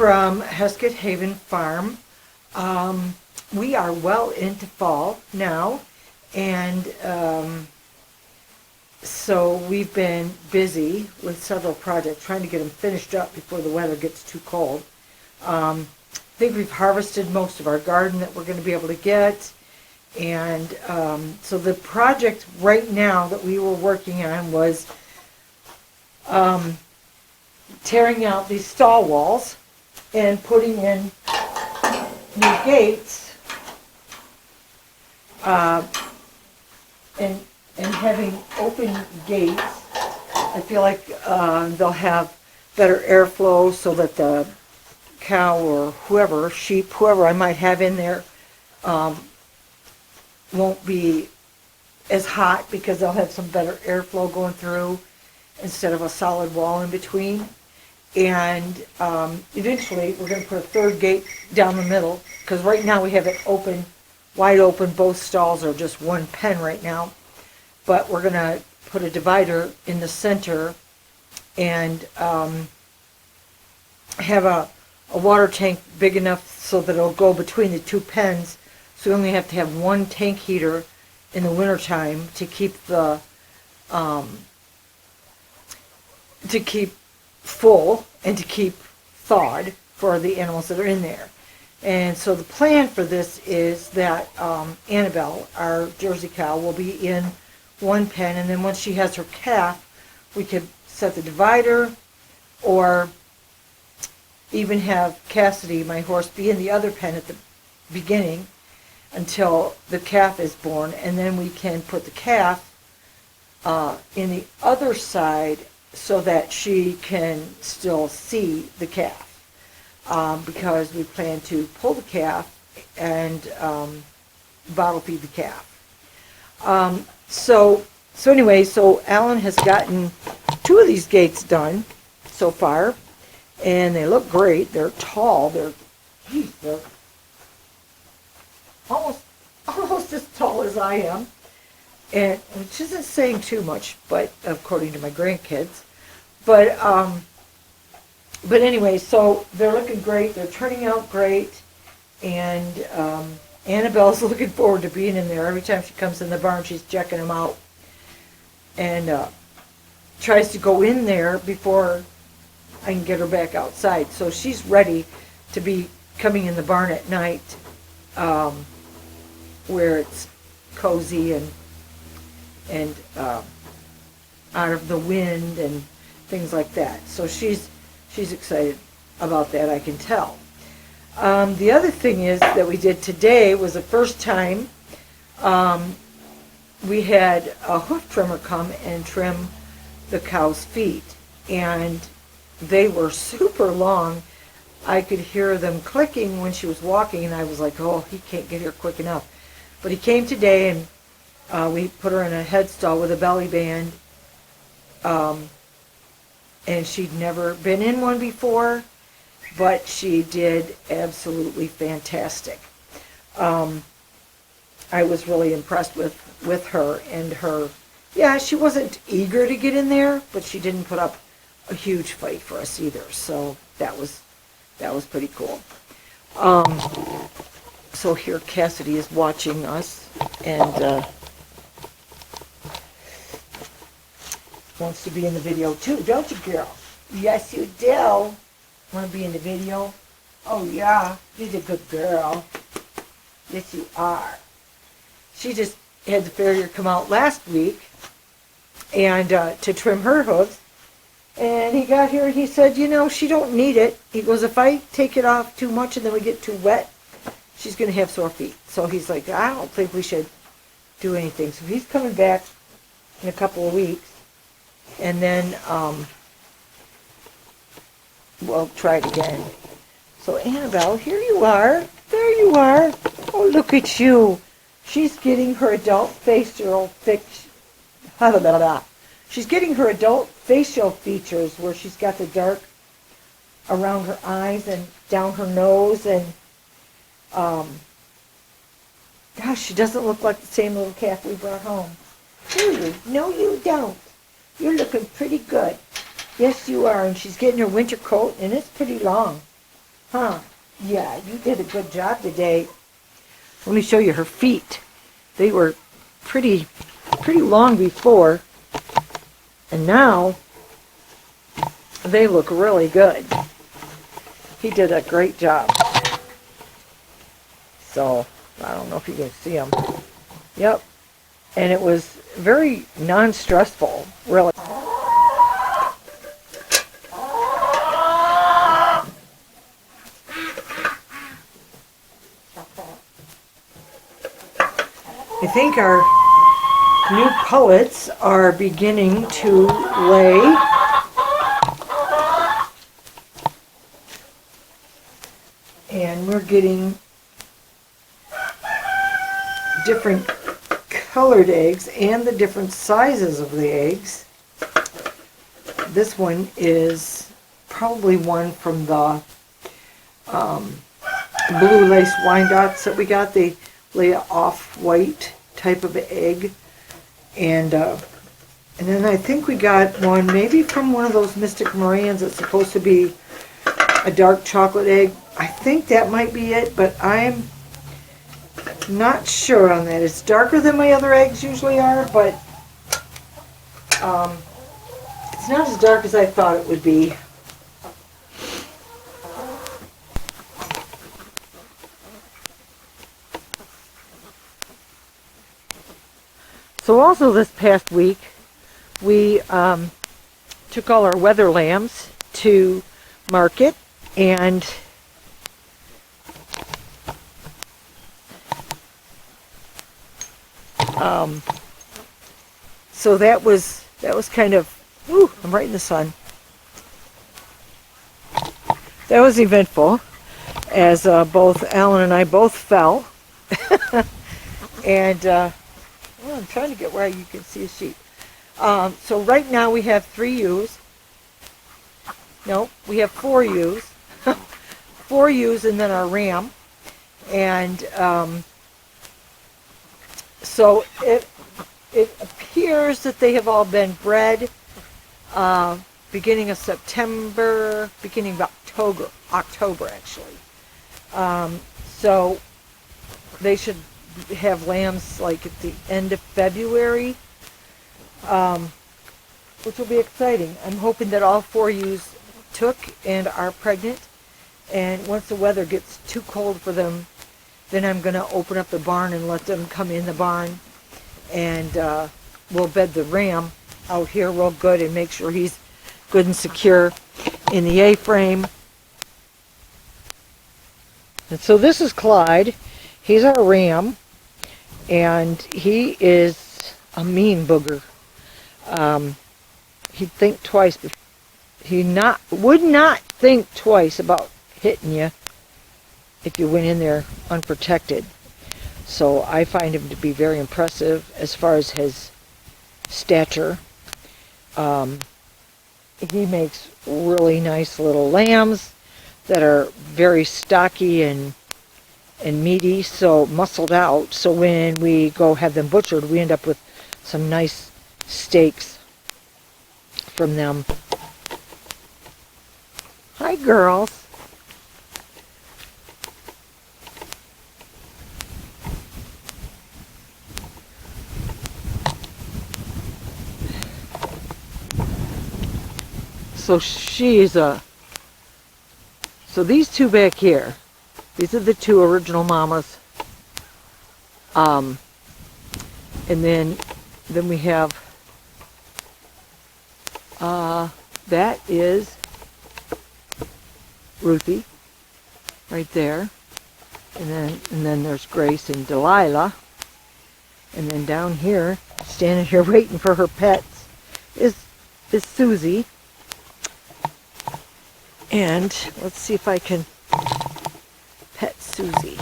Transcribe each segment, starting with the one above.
from Heskett Haven Farm. We are well into fall now, and so we've been busy with several projects, trying to get them finished up before the weather gets too cold. I think we've harvested most of our garden that we're going to be able to get, and so the project right now that we were working on was tearing out these stall walls and putting in new gates, and having open gates. I feel like they'll have better airflow so that the cow or whoever, sheep, whoever I might have in there, won't be as hot because they'll have some better airflow going through instead of a solid wall in between. And eventually we're going to put a third gate down the middle, because right now we have it open, wide open. Both stalls are just one pen right now. But we're going to put a divider in the center and have a water tank big enough so that it'll go between the two pens. So we only have to have one tank heater in the wintertime to keep the full and to keep thawed for the animals that are in there. And so the plan for this is that Annabelle, our Jersey cow, will be in one pen, and then once she has her calf, we could set the divider, or even have Cassidy, my horse, be in the other pen at the beginning until the calf is born, and then we can put the calf in the other side so that she can still see the calf, because we plan to pull the calf and bottle feed the calf. So anyway, so Alan has gotten 2 of these gates done so far, and they look great. They're tall. They're almost as tall as I am, and which isn't saying too much, but according to my grandkids. But anyway, so they're looking great. They're turning out great, and Annabelle's looking forward to being in there. Every time she comes in the barn, she's checking them out, and tries to go in there before I can get her back outside. So she's ready to be coming in the barn at night, where it's cozy and out of the wind and things like that. So she's excited about that, I can tell. The other thing is that we did today was the first time we had a hoof trimmer come and trim the cow's feet, and they were super long. I could hear them clicking when she was walking, and I was like, oh, he can't get here quick enough. But he came today, and we put her in a headstall with a belly band, and she'd never been in one before, but she did absolutely fantastic. I was really impressed with her and her. Yeah, she wasn't eager to get in there, but she didn't put up a huge fight for us either. So that was pretty cool. So here Cassidy is watching us and wants to be in the video too, don't you, girl? Yes, you do. Want to be in the video? Oh yeah, you're a good girl. Yes, you are. She just had the farrier come out last week and to trim her hooves. And he got here and he said, you know, she don't need it. He goes, if I take it off too much and then we get too wet, she's going to have sore feet. So he's like, I don't think we should do anything. So he's coming back in a couple of weeks. And then we'll try it again. So Annabelle, here you are. There you are. Oh, look at you. She's getting her adult facial She's getting her adult facial features where she's got the dark around her eyes and down her nose, and gosh, she doesn't look like the same little calf we brought home. Do you? No, you don't. You're looking pretty good. Yes, you are. And she's getting her winter coat, and it's pretty long. Huh. Yeah, you did a good job today. Let me show you her feet. They were pretty long before, and now they look really good. He did a great job. So, I don't know if you can see them. Yep. And it was very non-stressful, really. I think our new pullets are beginning to lay. And we're getting different colored eggs and the different sizes of the eggs. This one is probably one from the blue lace Wyandottes that we got. They lay an off-white type of egg. And then I think we got one maybe from one of those Mystic Morans that's supposed to be a dark chocolate egg. I think that might be it, but I'm not sure on that. It's darker than my other eggs usually are, but it's not as dark as I thought it would be. So also this past week, we took all our weather lambs to market, and so that was kind of, woo, I'm right in the sun. That was eventful, as both Alan and I both fell. And well, I'm trying to get where you can see a sheep. So right now we have 3 ewes. No, we have 4 ewes. 4 ewes and then our ram. And so it appears that they have all been bred beginning of September, beginning of October actually. So they should have lambs like at the end of February, which will be exciting. I'm hoping that all 4 ewes took and are pregnant, and once the weather gets too cold for them, then I'm going to open up the barn and let them come in the barn, and we'll bed the ram out here real good and make sure he's good and secure in the A-frame. And so this is Clyde. He's our ram, and he is a mean booger. He'd think twice. He would not think twice about hitting you if you went in there unprotected. So I find him to be very impressive as far as his stature. He makes really nice little lambs that are very stocky and meaty, so muscled out. So when we go have them butchered, we end up with some nice steaks from them. Hi, girls. So so these 2 back here, these are the 2 original mamas. And then we have, that is Ruthie, right there. And then there's Grace and Delilah. And then down here, standing here waiting for her pets, is Susie. And let's see if I can pet Susie.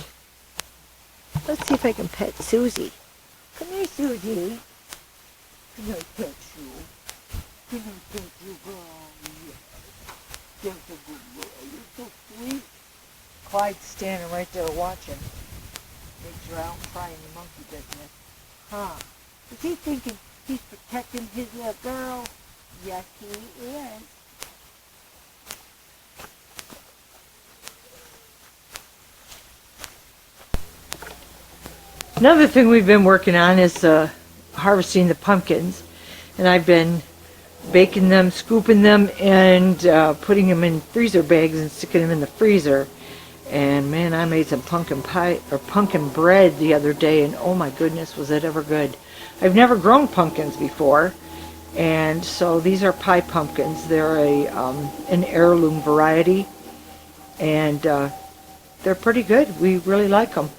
Let's see if I can pet Susie. Come here, Susie. Can I pet you? Can I pet you, girl? Yes. That's a good girl. You're so sweet. Clyde's standing right there watching. Makes her out trying the monkey business. Huh? Is he thinking he's protecting his little girl? Yes, he is. Another thing we've been working on is harvesting the pumpkins, and I've been baking them, scooping them, and putting them in freezer bags and sticking them in the freezer. And man, I made some pumpkin pie or pumpkin bread the other day, and oh my goodness, was it ever good. I've never grown pumpkins before, and so these are pie pumpkins. They're an heirloom variety, and they're pretty good. We really like them.